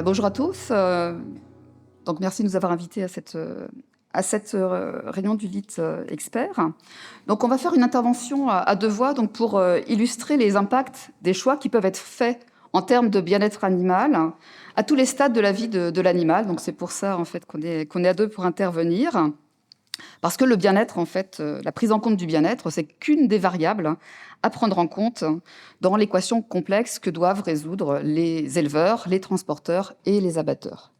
Bonjour à tous. Donc merci de nous avoir invités à cette réunion du LIT Expert. Donc on va faire une intervention à deux voix donc pour illustrer les impacts des choix qui peuvent être faits en termes de bien-être animal à tous les stades de la vie de l'animal. Donc c'est pour ça en fait qu'on est à deux pour intervenir. Parce que le bien-être, en fait, la prise en compte du bien-être, c'est qu'une des variables à prendre en compte dans l'équation complexe que doivent résoudre les éleveurs, les transporteurs et les abatteurs.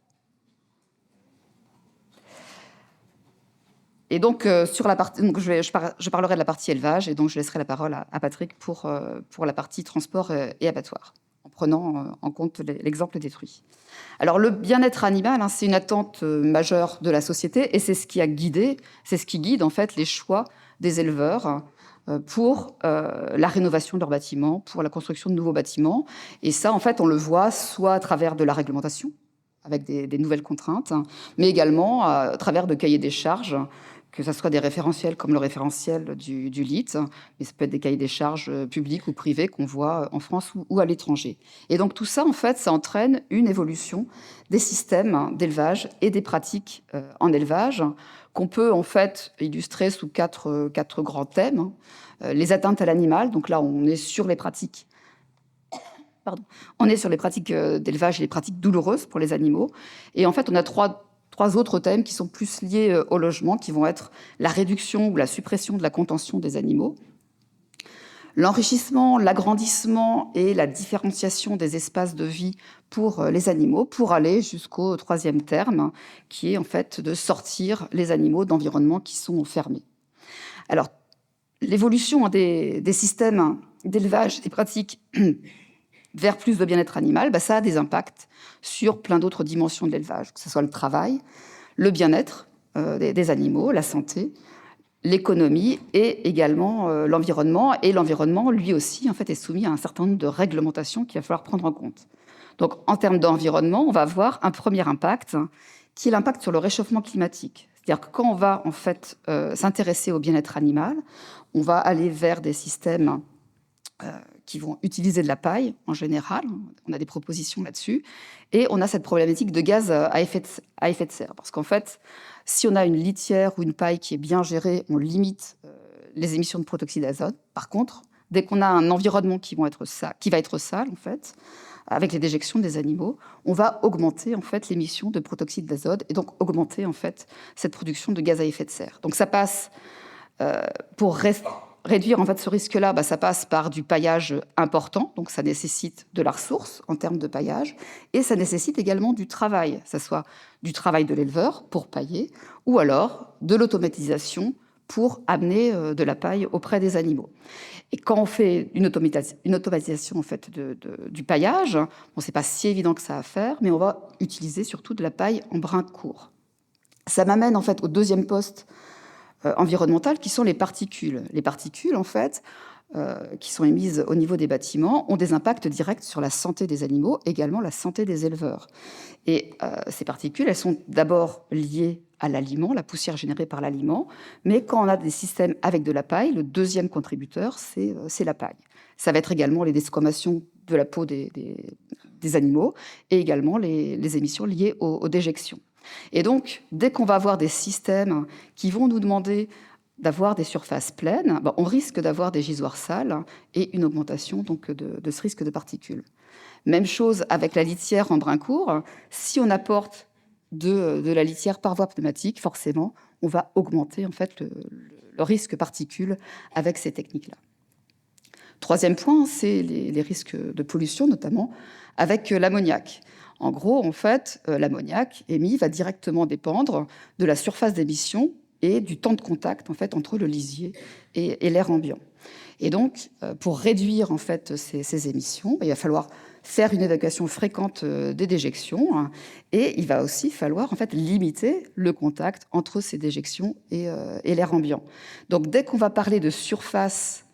Et donc, sur la partie, donc je parlerai de la partie élevage, et donc je laisserai la parole à Patrick pour la partie transport et abattoir, en prenant en compte l'exemple détruit. Alors, le bien-être animal, c'est une attente majeure de la société, et c'est ce qui guide en fait les choix des éleveurs pour la rénovation de leurs bâtiments, pour la construction de nouveaux bâtiments. Et ça, en fait, on le voit soit à travers de la réglementation, avec des nouvelles contraintes, mais également à travers de cahiers des charges, que ce soit des référentiels comme le référentiel du LIT, mais ça peut être des cahiers des charges publics ou privés qu'on voit en France ou à l'étranger. Et donc tout ça, en fait, ça entraîne une évolution des systèmes d'élevage et des pratiques en élevage qu'on peut en fait illustrer sous quatre grands thèmes. Les atteintes à l'animal, donc là on est sur les pratiques d'élevage et les pratiques douloureuses pour les animaux. Et en fait, on a trois autres thèmes qui sont plus liés au logement, qui vont être la réduction ou la suppression de la contention des animaux, l'enrichissement, l'agrandissement et la différenciation des espaces de vie pour les animaux, pour aller jusqu'au troisième terme, qui est en fait de sortir les animaux d'environnements qui sont fermés. Alors, l'évolution des systèmes d'élevage, des pratiques vers plus de bien-être animal, ça a des impacts sur plein d'autres dimensions de l'élevage, que ce soit le travail, le bien-être des animaux, la santé, l'économie et également l'environnement. Et l'environnement, lui aussi, en fait, est soumis à un certain nombre de réglementations qu'il va falloir prendre en compte. Donc, en termes d'environnement, on va avoir un premier impact qui est l'impact sur le réchauffement climatique. C'est-à-dire que quand on va en fait s'intéresser au bien-être animal, on va aller vers des systèmes qui vont utiliser de la paille en général. On a des propositions là-dessus. Et on a cette problématique de gaz à effet de serre. Parce qu'en fait, si on a une litière ou une paille qui est bien gérée, on limite les émissions de protoxyde d'azote. Par contre, dès qu'on a un environnement qui va être sale, en fait, avec les déjections des animaux, on va augmenter en fait l'émission de protoxyde d'azote et donc augmenter en fait cette production de gaz à effet de serre. Donc ça passe pour réduire en fait ce risque-là, ça passe par du paillage important, donc ça nécessite de la ressource en termes de paillage, et ça nécessite également du travail, que ce soit du travail de l'éleveur pour pailler, ou alors de l'automatisation pour amener de la paille auprès des animaux. Et quand on fait une automatisation en fait du paillage, c'est pas si évident que ça à faire, mais on va utiliser surtout de la paille en brin court. Ça m'amène en fait au deuxième poste environnementales, qui sont les particules. Les particules, en fait, qui sont émises au niveau des bâtiments, ont des impacts directs sur la santé des animaux, également la santé des éleveurs. Et ces particules, elles sont d'abord liées à l'aliment, la poussière générée par l'aliment, mais quand on a des systèmes avec de la paille, le deuxième contributeur, c'est la paille. Ça va être également les desquamations de la peau des animaux, et également les émissions liées aux déjections. Et donc, dès qu'on va avoir des systèmes qui vont nous demander d'avoir des surfaces pleines, on risque d'avoir des gisoirs sales et une augmentation donc, de ce risque de particules. Même chose avec la litière en brin court. Si on apporte de la litière par voie pneumatique, forcément, on va augmenter en fait, le risque particules avec ces techniques-là. Troisième point, c'est les risques de pollution, notamment avec l'ammoniac. En gros, en fait, l'ammoniac émis va directement dépendre de la surface d'émission et du temps de contact en fait, entre le lisier et l'air ambiant. Et donc, pour réduire en fait, ces émissions, il va falloir faire une évacuation fréquente des déjections et il va aussi falloir en fait, limiter le contact entre ces déjections et l'air ambiant. Donc, dès qu'on va parler de surface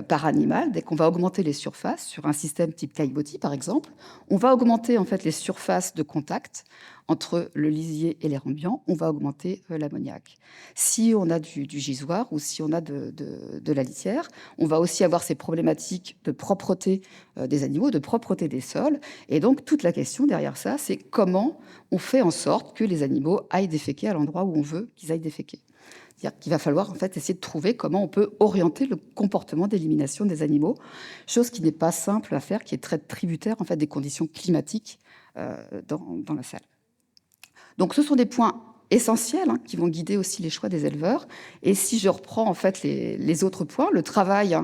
par animal. Dès qu'on va augmenter les surfaces sur un système type caillebotis, par exemple, on va augmenter en fait les surfaces de contact entre le lisier et l'air ambiant, on va augmenter l'ammoniac. Si on a du gisoir ou si on a de la litière, on va aussi avoir ces problématiques de propreté des animaux, de propreté des sols. Et donc, toute la question derrière ça, c'est comment on fait en sorte que les animaux aillent déféquer à l'endroit où on veut qu'ils aillent déféquer. C'est-à-dire qu'il va falloir en fait essayer de trouver comment on peut orienter le comportement d'élimination des animaux, chose qui n'est pas simple à faire, qui est très tributaire en fait des conditions climatiques dans la salle. Donc ce sont des points essentiels qui vont guider aussi les choix des éleveurs. Et si je reprends en fait les autres points, le travail,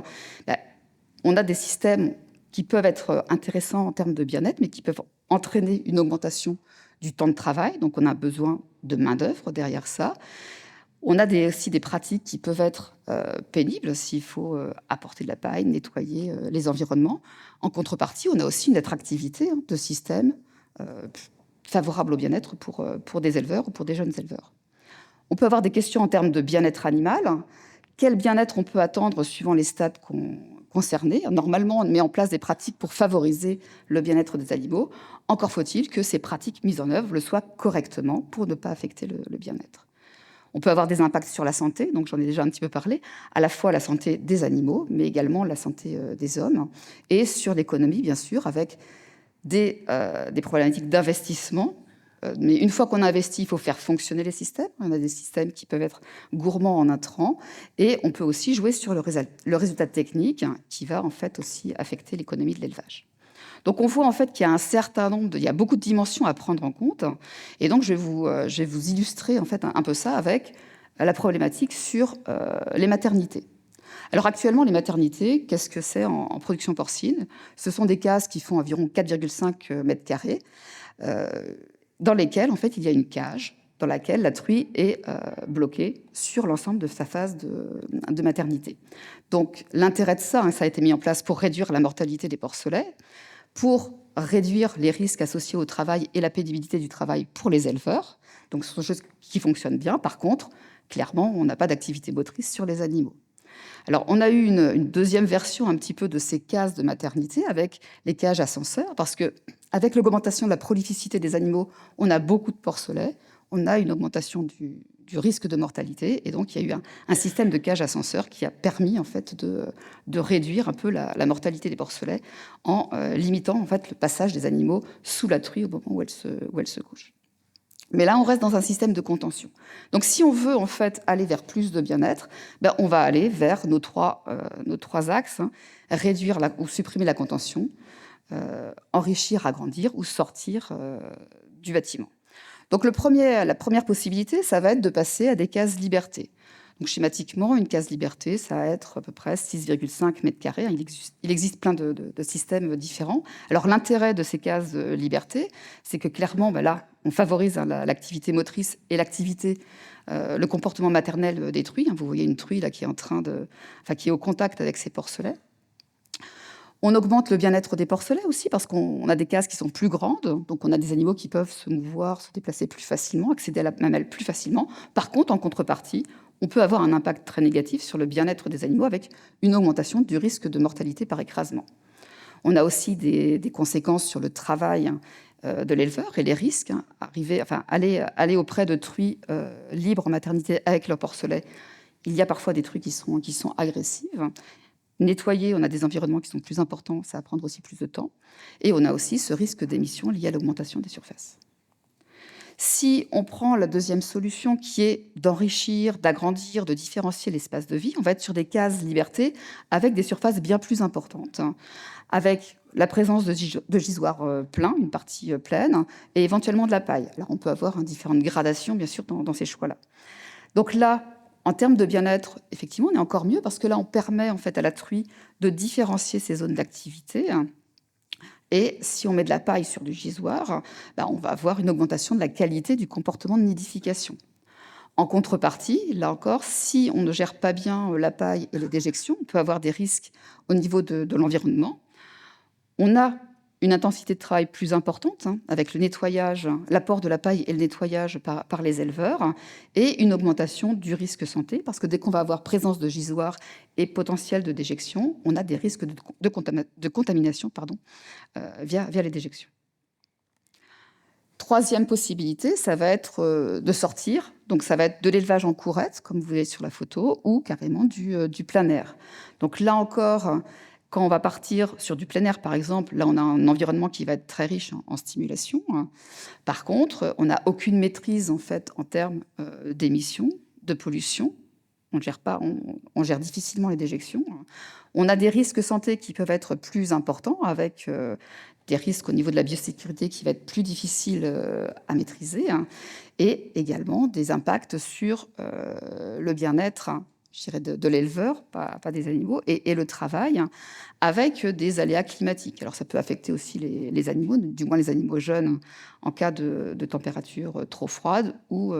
on a des systèmes qui peuvent être intéressants en termes de bien-être, mais qui peuvent entraîner une augmentation du temps de travail. Donc on a besoin de main-d'œuvre derrière ça. On a aussi des pratiques qui peuvent être pénibles s'il faut apporter de la paille, nettoyer les environnements. En contrepartie, on a aussi une attractivité de système favorable au bien-être pour des éleveurs ou pour des jeunes éleveurs. On peut avoir des questions en termes de bien-être animal. Quel bien-être on peut attendre suivant les stades concernés? Normalement, on met en place des pratiques pour favoriser le bien-être des animaux. Encore faut-il que ces pratiques mises en œuvre le soient correctement pour ne pas affecter le bien-être. On peut avoir des impacts sur la santé, donc j'en ai déjà un petit peu parlé, à la fois la santé des animaux, mais également la santé des hommes, et sur l'économie, bien sûr, avec des problématiques d'investissement. Mais une fois qu'on a investi, il faut faire fonctionner les systèmes. On a des systèmes qui peuvent être gourmands en intrants, et on peut aussi jouer sur le résultat technique qui va en fait aussi affecter l'économie de l'élevage. Donc on voit en fait qu'il y a un certain nombre, il y a beaucoup de dimensions à prendre en compte, et donc je vais vous illustrer en fait un peu ça avec la problématique sur les maternités. Alors actuellement, les maternités, qu'est-ce que c'est en production porcine? Ce sont des cases qui font environ 4,5 mètres carrés, dans lesquelles en fait il y a une cage dans laquelle la truie est bloquée sur l'ensemble de sa phase de maternité. Donc l'intérêt de ça, ça a été mis en place pour réduire la mortalité des porcelets, pour réduire les risques associés au travail et la pénibilité du travail pour les éleveurs. Donc, ce sont des choses qui fonctionnent bien. Par contre, clairement, on n'a pas d'activité motrice sur les animaux. Alors, on a eu une deuxième version un petit peu de ces cases de maternité avec les cages ascenseurs, parce que avec l'augmentation de la prolificité des animaux, on a beaucoup de porcelets, on a une augmentation du risque de mortalité, et donc il y a eu un système de cages ascenseurs qui a permis en fait de réduire un peu la mortalité des porcelets en limitant en fait le passage des animaux sous la truie au moment où elle se couche. Mais là, on reste dans un système de contention. Donc, si on veut en fait aller vers plus de bien-être, on va aller vers nos trois axes, réduire ou supprimer la contention, enrichir, agrandir ou sortir du bâtiment. Donc, la première possibilité, ça va être de passer à des cases liberté. Donc, schématiquement, une case liberté, ça va être à peu près 6,5 mètres carrés. Il existe plein de systèmes différents. Alors, l'intérêt de ces cases liberté, c'est que clairement, là, on favorise l'activité motrice et le comportement maternel des truies. Vous voyez une truie là qui est qui est au contact avec ses porcelets. On augmente le bien-être des porcelets aussi parce qu'on a des cases qui sont plus grandes, donc on a des animaux qui peuvent se mouvoir, se déplacer plus facilement, accéder à la mamelle plus facilement. Par contre, en contrepartie, on peut avoir un impact très négatif sur le bien-être des animaux avec une augmentation du risque de mortalité par écrasement. On a aussi des conséquences sur le travail de l'éleveur et les risques. Aller auprès de truies libres en maternité avec leurs porcelets, il y a parfois des truies qui sont agressives. Nettoyer, on a des environnements qui sont plus importants, ça va prendre aussi plus de temps. Et on a aussi ce risque d'émission lié à l'augmentation des surfaces. Si on prend la deuxième solution qui est d'enrichir, d'agrandir, de différencier l'espace de vie, on va être sur des cases liberté avec des surfaces bien plus importantes, avec la présence de gisoirs pleins, une partie pleine, et éventuellement de la paille. Alors on peut avoir différentes gradations, bien sûr, dans ces choix-là. Donc là, en termes de bien-être, effectivement, on est encore mieux parce que là, on permet en fait à la truie de différencier ses zones d'activité. Et si on met de la paille sur du gisoir, on va avoir une augmentation de la qualité du comportement de nidification. En contrepartie, là encore, si on ne gère pas bien la paille et les déjections, on peut avoir des risques au niveau de l'environnement. On a une intensité de travail plus importante, avec le nettoyage, l'apport de la paille et le nettoyage par les éleveurs, et une augmentation du risque santé, parce que dès qu'on va avoir présence de gisoires et potentiel de déjection, on a des risques de contamination via les déjections. Troisième possibilité, ça va être de sortir. Donc, ça va être de l'élevage en courette, comme vous voyez sur la photo, ou carrément du plein air. Donc là encore, quand on va partir sur du plein air, par exemple, là, on a un environnement qui va être très riche en stimulation. Par contre, on n'a aucune maîtrise, en fait, en termes d'émissions, de pollution. On gère difficilement les déjections. On a des risques santé qui peuvent être plus importants, avec des risques au niveau de la biosécurité qui va être plus difficile à maîtriser, et également des impacts sur le bien-être, je dirais, de l'éleveur, pas des animaux, et le travail, avec des aléas climatiques. Alors ça peut affecter aussi les animaux, du moins les animaux jeunes, en cas de température trop froide, ou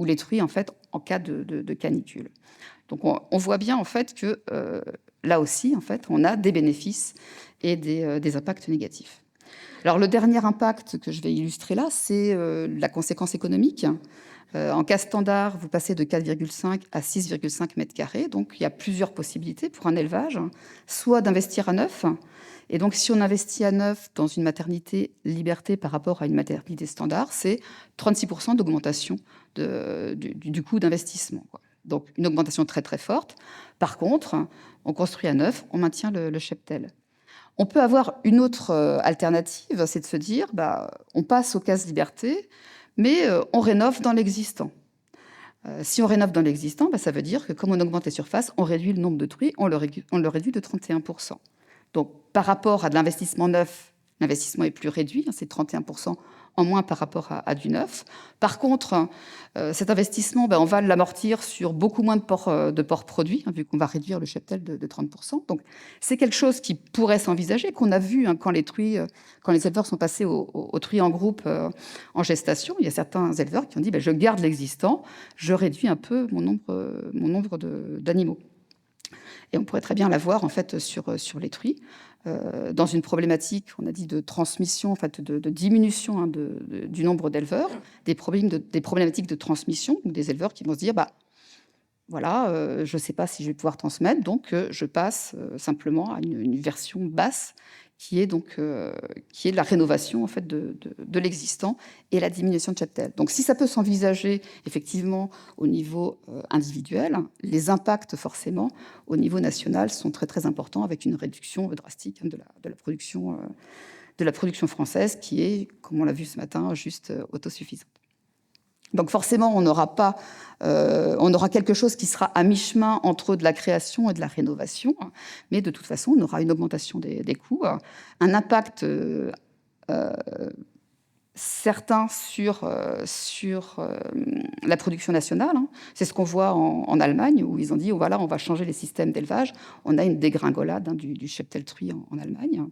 les truies, en fait, en cas de canicule. Donc on voit bien, en fait, que là aussi, en fait, on a des bénéfices et des impacts négatifs. Alors le dernier impact que je vais illustrer là, c'est la conséquence économique. En cas standard, vous passez de 4,5 à 6,5 mètres carrés. Donc il y a plusieurs possibilités pour un élevage, soit d'investir à neuf. Et donc si on investit à neuf dans une maternité liberté par rapport à une maternité standard, c'est 36% d'augmentation du coût d'investissement, quoi. Donc une augmentation très très forte. Par contre, on construit à neuf, on maintient le cheptel. On peut avoir une autre alternative, c'est de se dire, on passe aux cases liberté, mais on rénove dans l'existant. Si on rénove dans l'existant, ça veut dire que comme on augmente les surfaces, on réduit le nombre de truies, on le réduit de 31%. Donc par rapport à de l'investissement neuf, l'investissement est plus réduit, c'est 31% en moins par rapport à du neuf. Par contre, cet investissement, on va l'amortir sur beaucoup moins de porcs produits, vu qu'on va réduire le cheptel de 30%. Donc c'est quelque chose qui pourrait s'envisager, qu'on a vu quand les éleveurs sont passés aux truies en groupe en gestation. Il y a certains éleveurs qui ont dit, je garde l'existant, je réduis un peu mon nombre d'animaux. Et on pourrait très bien l'avoir, en fait, sur les truies. Dans une problématique, on a dit, de transmission, en fait, de diminution du nombre d'éleveurs, des problématiques de transmission, donc des éleveurs qui vont se dire, voilà, je ne sais pas si je vais pouvoir transmettre, donc je passe simplement à une version basse qui est la rénovation, en fait, de l'existant et la diminution de cheptel. Donc si ça peut s'envisager effectivement au niveau individuel, les impacts forcément au niveau national sont très très importants, avec une réduction drastique de la production française qui est, comme on l'a vu ce matin, juste autosuffisante. Donc forcément, on aura quelque chose qui sera à mi-chemin entre de la création et de la rénovation, mais de toute façon, on aura une augmentation des coûts, un impact certain sur la production nationale. C'est ce qu'on voit en Allemagne, où ils ont dit, voilà, on va changer les systèmes d'élevage. On a une dégringolade du cheptel truie en Allemagne.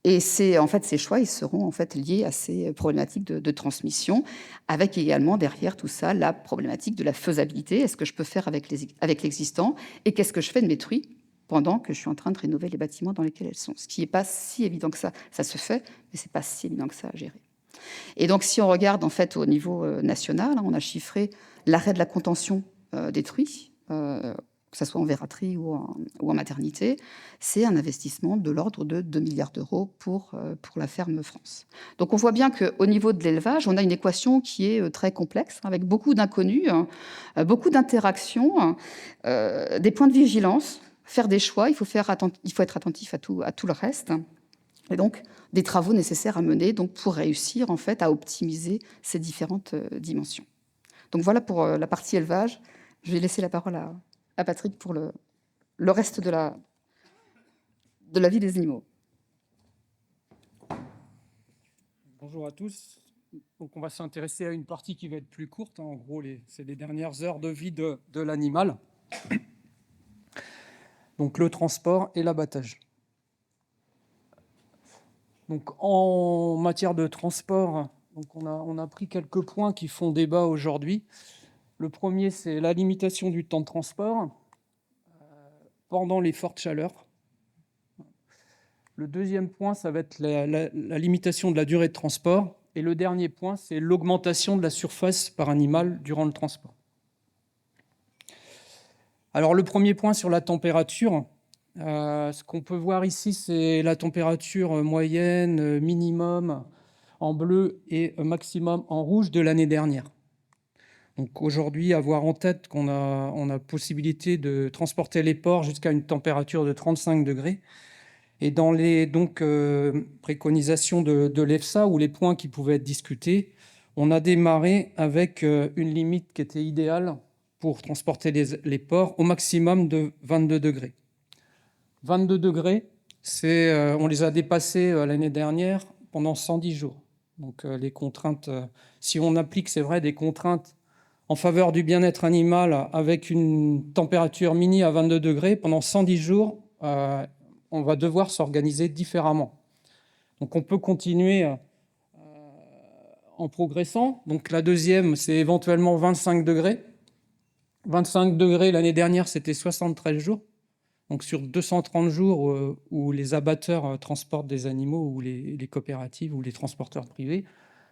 Et ces choix, ils seront en fait liés à ces problématiques de transmission, avec également derrière tout ça la problématique de la faisabilité. Est-ce que je peux faire avec l'existant, et qu'est-ce que je fais de mes truies pendant que je suis en train de rénover les bâtiments dans lesquels elles sont? Ce qui n'est pas si évident que ça. Ça se fait, mais c'est pas si évident que ça à gérer. Et donc, si on regarde en fait au niveau national, on a chiffré l'arrêt de la contention des truies, que ce soit en verraterie ou en maternité, c'est un investissement de l'ordre de 2 milliards d'euros pour la ferme France. Donc on voit bien qu'au niveau de l'élevage, on a une équation qui est très complexe, avec beaucoup d'inconnus, beaucoup d'interactions, des points de vigilance, faire des choix, il faut être attentif à tout le reste, et donc des travaux nécessaires à mener pour réussir en fait à optimiser ces différentes dimensions. Donc voilà pour la partie élevage. Je vais laisser la parole à Patrick pour le reste de la vie des animaux. Bonjour à tous. Donc on va s'intéresser à une partie qui va être plus courte. En gros, c'est les dernières heures de vie de l'animal. Donc le transport et l'abattage. Donc en matière de transport, donc on a pris quelques points qui font débat aujourd'hui. Le premier, c'est la limitation du temps de transport pendant les fortes chaleurs. Le deuxième point, ça va être la limitation de la durée de transport. Et le dernier point, c'est l'augmentation de la surface par animal durant le transport. Alors, le premier point sur la température, ce qu'on peut voir ici, c'est la température moyenne, minimum en bleu et maximum en rouge de l'année dernière. Donc aujourd'hui, avoir en tête qu'on a possibilité de transporter les porcs jusqu'à une température de 35 degrés. Et dans les préconisations de l'EFSA, ou les points qui pouvaient être discutés, on a démarré avec une limite qui était idéale pour transporter les porcs au maximum de 22 degrés. 22 degrés, on les a dépassés l'année dernière pendant 110 jours. Donc les contraintes, si on applique, c'est vrai, des contraintes en faveur du bien-être animal avec une température mini à 22 degrés, pendant 110 jours, on va devoir s'organiser différemment. Donc on peut continuer en progressant. Donc la deuxième, c'est éventuellement 25 degrés. 25 degrés, l'année dernière, c'était 73 jours. Donc sur 230 jours où les abatteurs transportent des animaux, ou les coopératives, ou les transporteurs privés,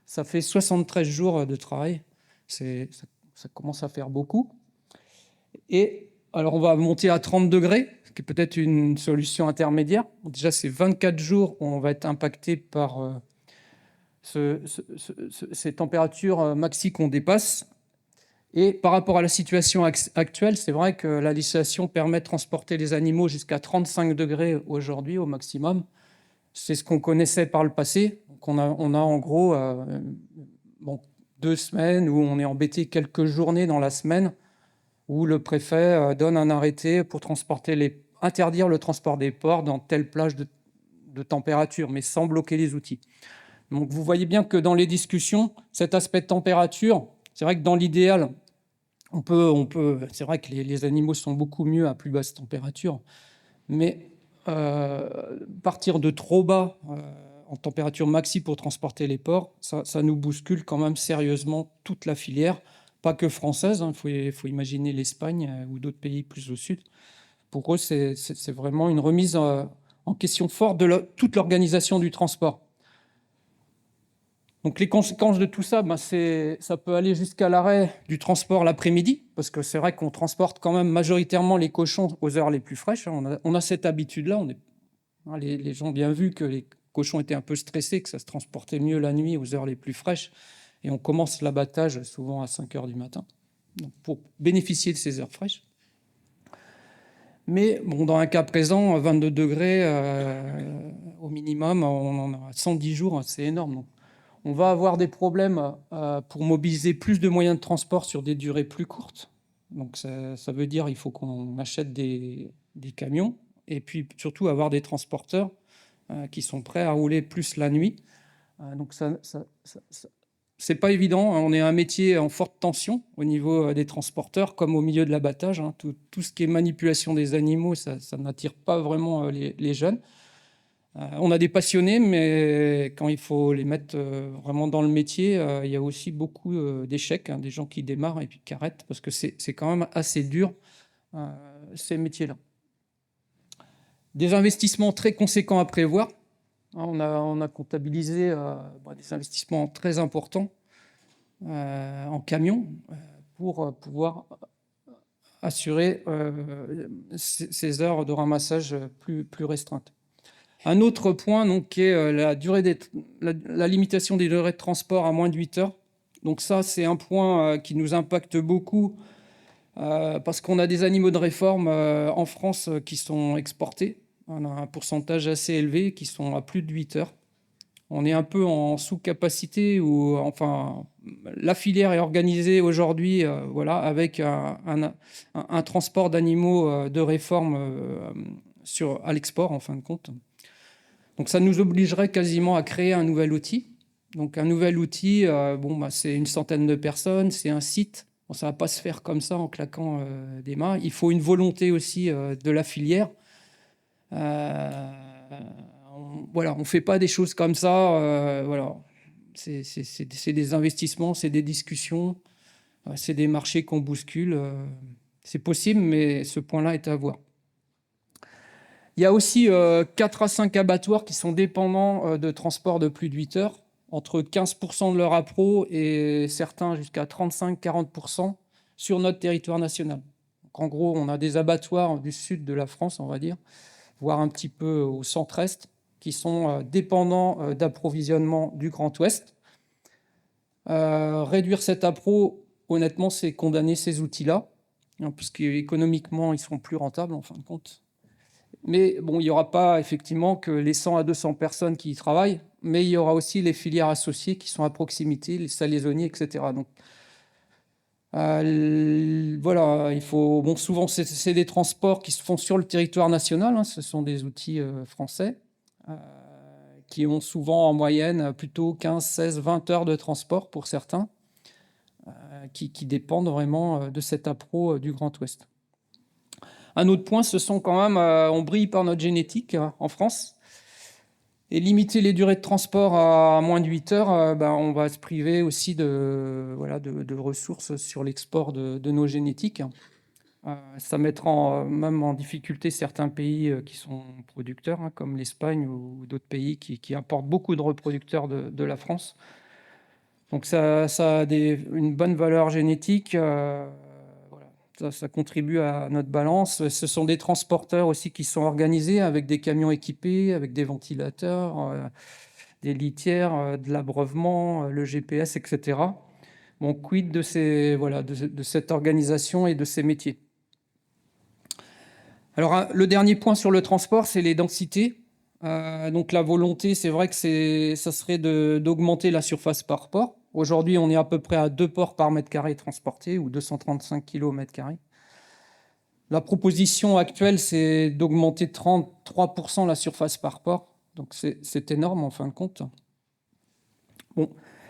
ça fait 73 jours de travail. Ça commence à faire beaucoup. Et alors, on va monter à 30 degrés, ce qui est peut-être une solution intermédiaire. Déjà, c'est 24 jours où on va être impacté par ces températures maxi qu'on dépasse. Et par rapport à la situation actuelle, c'est vrai que la législation permet de transporter les animaux jusqu'à 35 degrés aujourd'hui au maximum. C'est ce qu'on connaissait par le passé. Donc on a en gros 2 semaines où on est embêté, quelques journées dans la semaine, où le préfet donne un arrêté pour interdire le transport des porcs dans telle plage de température, mais sans bloquer les outils. Donc vous voyez bien que dans les discussions, cet aspect de température, c'est vrai que dans l'idéal, c'est vrai que les animaux sont beaucoup mieux à plus basse température, mais partir de trop bas en température maxi pour transporter les porcs, ça nous bouscule quand même sérieusement toute la filière, pas que française, hein. Faut imaginer l'Espagne ou d'autres pays plus au sud. Pour eux, c'est vraiment une remise en question forte de toute l'organisation du transport. Donc les conséquences de tout ça, ça peut aller jusqu'à l'arrêt du transport l'après-midi, parce que c'est vrai qu'on transporte quand même majoritairement les cochons aux heures les plus fraîches. On a cette habitude-là. Les gens ont bien vu que les cochons étaient un peu stressés, que ça se transportait mieux la nuit aux heures les plus fraîches. Et on commence l'abattage souvent à 5 heures du matin, donc pour bénéficier de ces heures fraîches. Mais dans un cas présent, 22 degrés au minimum, on en a 110 jours, c'est énorme. Donc, on va avoir des problèmes pour mobiliser plus de moyens de transport sur des durées plus courtes. Donc ça veut dire qu'il faut qu'on achète des camions, et puis surtout avoir des transporteurs qui sont prêts à rouler plus la nuit. Donc c'est pas évident. On est un métier en forte tension au niveau des transporteurs, comme au milieu de l'abattage. Tout ce qui est manipulation des animaux, ça n'attire pas vraiment les jeunes. On a des passionnés, mais quand il faut les mettre vraiment dans le métier, il y a aussi beaucoup d'échecs, des gens qui démarrent et puis qui arrêtent, parce que c'est quand même assez dur, ces métiers-là. Des investissements très conséquents à prévoir. On a comptabilisé des investissements très importants en camions pour pouvoir assurer ces heures de ramassage plus restreintes. Un autre point donc, qui est la limitation des durées de transport à moins de 8 heures. Donc ça, c'est un point qui nous impacte beaucoup parce qu'on a des animaux de réforme en France qui sont exportés. On a un pourcentage assez élevé qui sont à plus de 8 heures. On est un peu en sous-capacité, ou enfin, la filière est organisée aujourd'hui avec un transport d'animaux de réforme à l'export, en fin de compte. Donc ça nous obligerait quasiment à créer un nouvel outil. Donc un nouvel outil, c'est une centaine de personnes, c'est un site. Ça ne va pas se faire comme ça en claquant des mains. Il faut une volonté aussi de la filière. On ne fait pas des choses comme ça. C'est des investissements, c'est des discussions, c'est des marchés qu'on bouscule. C'est possible, mais ce point-là est à voir. Il y a aussi 4 à 5 abattoirs qui sont dépendants de transport de plus de 8 heures, entre 15% de leur appro et certains jusqu'à 35-40% sur notre territoire national. Donc, en gros, on a des abattoirs du sud de la France, on va dire, voire un petit peu au centre-est, qui sont dépendants d'approvisionnement du Grand Ouest. Réduire cet appro, honnêtement, c'est condamner ces outils-là, hein, parce qu'économiquement, ils seront plus rentables, en fin de compte. Mais bon, il n'y aura pas effectivement que les 100 à 200 personnes qui y travaillent, mais il y aura aussi les filières associées qui sont à proximité, les salaisonniers, etc. Donc, voilà, il faut. Bon, souvent, c'est des transports qui se font sur le territoire national, hein, ce sont des outils français, qui ont souvent en moyenne plutôt 15, 16, 20 heures de transport pour certains, qui dépendent vraiment de cet appro du Grand Ouest. Un autre point, ce sont quand même, on brille par notre génétique en France. Et limiter les durées de transport à moins de 8 heures, on va se priver aussi de ressources sur l'export de nos génétiques. Ça mettra même en difficulté certains pays qui sont producteurs, hein, comme l'Espagne ou d'autres pays qui importent beaucoup de reproducteurs de la France. Donc ça a une bonne valeur génétique. Ça contribue à notre balance. Ce sont des transporteurs aussi qui sont organisés avec des camions équipés, avec des ventilateurs, des litières, de l'abreuvement, le GPS, etc. Bon, quid de cette organisation et de ces métiers. Alors, le dernier point sur le transport, c'est les densités. Donc la volonté, c'est vrai que ça serait d'augmenter la surface par port. Aujourd'hui, on est à peu près à 2 ports par mètre carré transporté, ou 235 kg au mètre carré. La proposition actuelle, c'est d'augmenter de 33% la surface par port. Donc c'est énorme en fin de compte. Bon,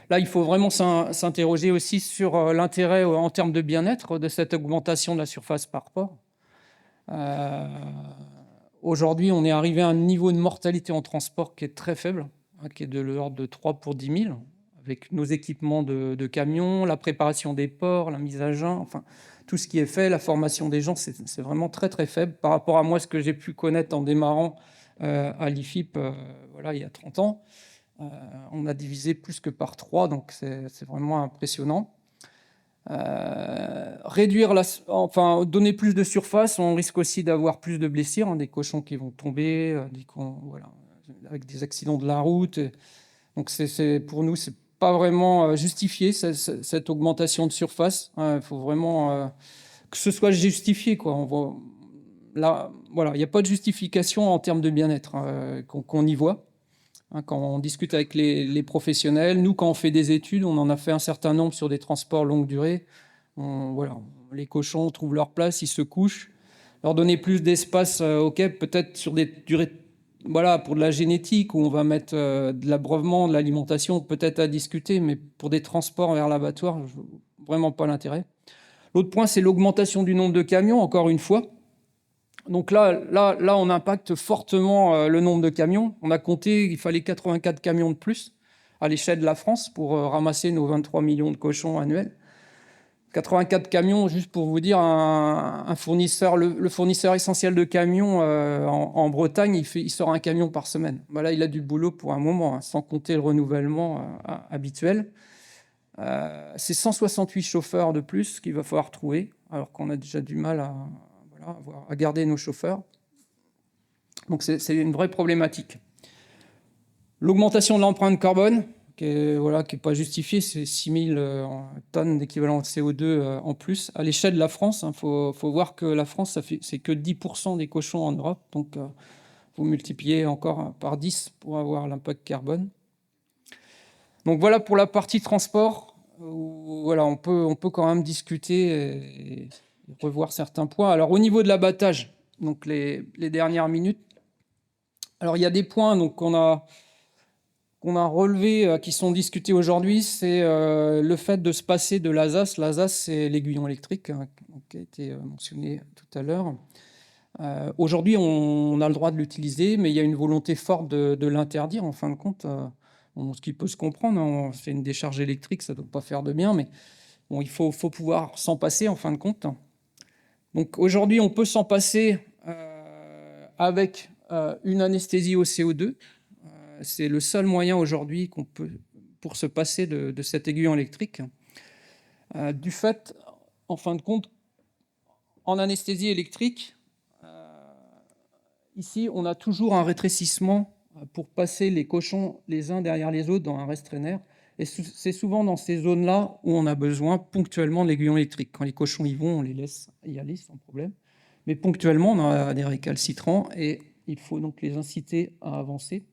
là, il faut vraiment s'interroger aussi sur l'intérêt en termes de bien-être de cette augmentation de la surface par port. Aujourd'hui, on est arrivé à un niveau de mortalité en transport qui est très faible, hein, qui est de l'ordre de 3 pour 10 000, avec nos équipements de camions, la préparation des ports, la mise à jeun, enfin, tout ce qui est fait, la formation des gens, c'est vraiment très très faible par rapport à moi, ce que j'ai pu connaître en démarrant à l'IFIP il y a 30 ans. On a divisé plus que par 3, donc c'est vraiment impressionnant. Donner plus de surface, on risque aussi d'avoir plus de blessures, hein, des cochons qui vont tomber, avec des accidents de la route. Donc pour nous, c'est pas vraiment justifié cette augmentation de surface. Il faut vraiment que ce soit justifié, quoi. Là, voilà, il n'y a pas de justification en termes de bien-être qu'on y voit. Hein, quand on discute avec les professionnels, nous, quand on fait des études, on en a fait un certain nombre sur des transports longue durée. Les cochons trouvent leur place, ils se couchent. Leur donner plus d'espace, peut-être sur des durées, pour de la génétique, où on va mettre de l'abreuvement, de l'alimentation, peut-être à discuter, mais pour des transports vers l'abattoir, je vois vraiment pas l'intérêt. L'autre point, c'est l'augmentation du nombre de camions, encore une fois. Donc là, on impacte fortement le nombre de camions. On a compté, il fallait 84 camions de plus à l'échelle de la France pour ramasser nos 23 millions de cochons annuels. 84 camions, juste pour vous dire, un fournisseur, le fournisseur essentiel de camions en Bretagne, il sort un camion par semaine. Là, il a du boulot pour un moment, hein, sans compter le renouvellement habituel. C'est 168 chauffeurs de plus qu'il va falloir trouver, alors qu'on a déjà du mal à garder nos chauffeurs. Donc c'est une vraie problématique. L'augmentation de l'empreinte carbone, qui est pas justifiée, c'est 6 000 tonnes d'équivalent de CO2 en plus. À l'échelle de la France, il faut voir que la France, c'est que 10% des cochons en Europe, donc vous multipliez encore par 10 pour avoir l'impact carbone. Donc voilà pour la partie transport. On peut quand même discuter et revoir certains points. Alors au niveau de l'abattage, donc les dernières minutes. Alors il y a des points qu'on a relevés, qui sont discutés aujourd'hui, c'est le fait de se passer de l'ASAS. L'ASAS, c'est l'aiguillon électrique, hein, qui a été mentionné tout à l'heure. Aujourd'hui, on a le droit de l'utiliser, mais il y a une volonté forte de l'interdire, en fin de compte. Ce qui peut se comprendre, hein, c'est une décharge électrique, ça ne doit pas faire de bien, mais bon, il faut pouvoir s'en passer, en fin de compte. Donc aujourd'hui, on peut s'en passer avec une anesthésie au CO2. C'est le seul moyen aujourd'hui qu'on peut pour se passer de cet aiguillon électrique. Du fait, en fin de compte, en anesthésie électrique, ici, on a toujours un rétrécissement pour passer les cochons les uns derrière les autres dans un restreinaire. Et c'est souvent dans ces zones-là où on a besoin ponctuellement de l'aiguillon électrique. Quand les cochons y vont, on les laisse y aller sans problème. Mais ponctuellement, on a des récalcitrants et il faut donc les inciter à avancer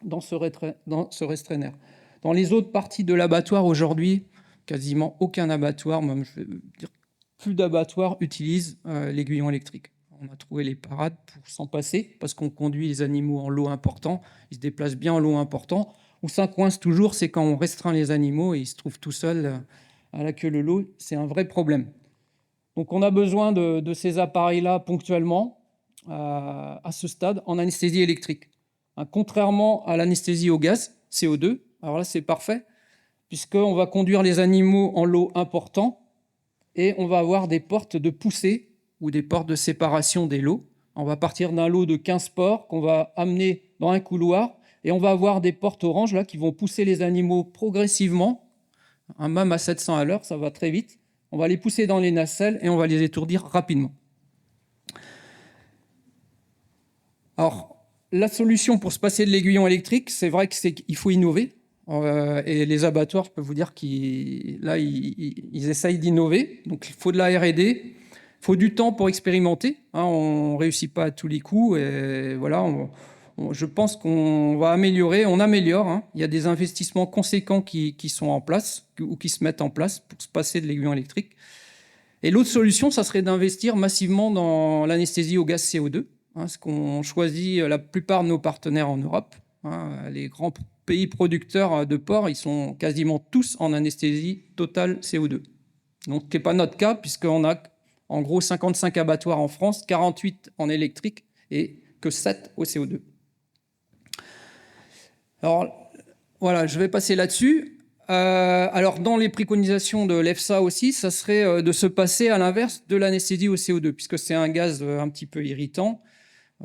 dans ce restreinaire. Dans les autres parties de l'abattoir aujourd'hui, quasiment aucun abattoir, même je vais dire plus d'abattoirs utilisent l'aiguillon électrique. On a trouvé les parades pour s'en passer parce qu'on conduit les animaux en lot important, ils se déplacent bien en lot important. Où ça coince toujours, c'est quand on restreint les animaux et ils se trouvent tout seuls à la queue leu lot. C'est un vrai problème. Donc on a besoin de ces appareils-là ponctuellement à ce stade en anesthésie électrique. Contrairement à l'anesthésie au gaz, CO2, alors là c'est parfait, puisqu'on va conduire les animaux en lot important et on va avoir des portes de poussée ou des portes de séparation des lots. On va partir d'un lot de 15 porcs qu'on va amener dans un couloir et on va avoir des portes oranges là, qui vont pousser les animaux progressivement, même à 700 à l'heure, ça va très vite. On va les pousser dans les nacelles et on va les étourdir rapidement. Alors, la solution pour se passer de l'aiguillon électrique, c'est vrai qu'il faut innover. Et les abattoirs, je peux vous dire qu'ils essayent d'innover. Donc, il faut de la R&D, il faut du temps pour expérimenter. On ne réussit pas à tous les coups. Et voilà, je pense qu'on va améliorer, on améliore. Il y a des investissements conséquents qui sont en place ou qui se mettent en place pour se passer de l'aiguillon électrique. Et l'autre solution, ça serait d'investir massivement dans l'anesthésie au gaz CO2. Ce qu'on choisit la plupart de nos partenaires en Europe. Les grands pays producteurs de porc, ils sont quasiment tous en anesthésie totale CO2. Donc, ce n'est pas notre cas, puisqu'on a en gros 55 abattoirs en France, 48 en électrique et que 7 au CO2. Alors, voilà, je vais passer là-dessus. Alors, dans les préconisations de l'EFSA aussi, ça serait de se passer à l'inverse de l'anesthésie au CO2, puisque c'est un gaz un petit peu irritant.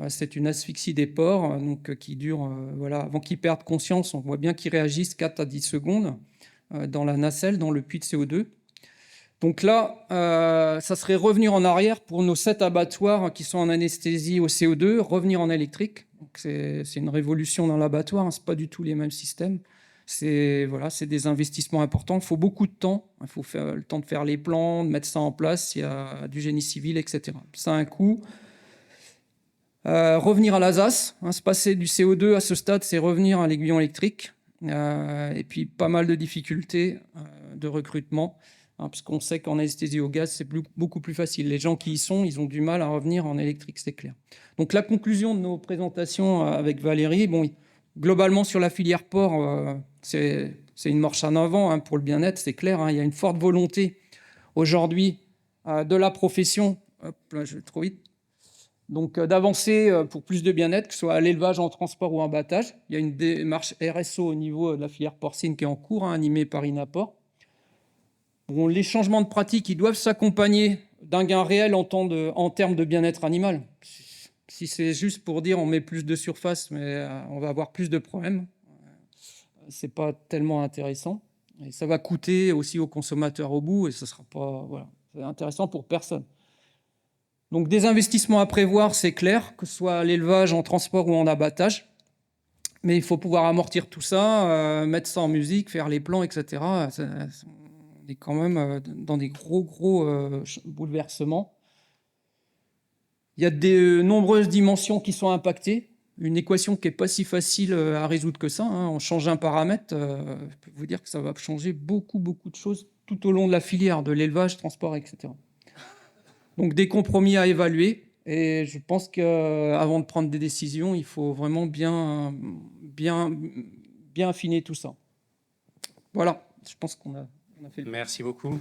C'est une asphyxie des porcs qui dure, avant qu'ils perdent conscience. On voit bien qu'ils réagissent 4 à 10 secondes dans la nacelle, dans le puits de CO2. Donc là, ça serait revenir en arrière pour nos 7 abattoirs qui sont en anesthésie au CO2, revenir en électrique. C'est une révolution dans l'abattoir, ce n'est pas du tout les mêmes systèmes. C'est des investissements importants. Il faut beaucoup de temps. Il faut faire le temps de faire les plans, de mettre ça en place. Il y a du génie civil, etc. Ça a un coût. Revenir à l'Alsace, se passer du CO2 à ce stade, c'est revenir à l'aiguillon électrique. Et puis pas mal de difficultés de recrutement, parce qu'on sait qu'en anesthésie au gaz, c'est beaucoup plus facile. Les gens qui y sont, ils ont du mal à revenir en électrique, c'est clair. Donc la conclusion de nos présentations avec Valérie, globalement sur la filière porc, c'est une marche en avant pour le bien-être, c'est clair. Il y a une forte volonté aujourd'hui de la profession. Hop, là, je vais trop vite. Donc d'avancer pour plus de bien-être, que ce soit à l'élevage, en transport ou en abattage. Il y a une démarche RSO au niveau de la filière porcine qui est en cours, animée par Inaport. Les changements de pratique, ils doivent s'accompagner d'un gain réel en termes de bien-être animal. Si c'est juste pour dire on met plus de surface, mais on va avoir plus de problèmes, c'est pas tellement intéressant. Et ça va coûter aussi aux consommateurs au bout, et ce sera pas intéressant pour personne. Donc des investissements à prévoir, c'est clair, que ce soit à l'élevage, en transport ou en abattage. Mais il faut pouvoir amortir tout ça, mettre ça en musique, faire les plans, etc. On est quand même dans des gros bouleversements. Il y a de nombreuses dimensions qui sont impactées. Une équation qui n'est pas si facile à résoudre que ça. On change un paramètre, je peux vous dire que ça va changer beaucoup de choses tout au long de la filière, de l'élevage, transport, etc. Donc des compromis à évaluer, et je pense qu'avant de prendre des décisions, il faut vraiment bien affiner tout ça. Voilà, je pense qu'on a fait le... Merci beaucoup.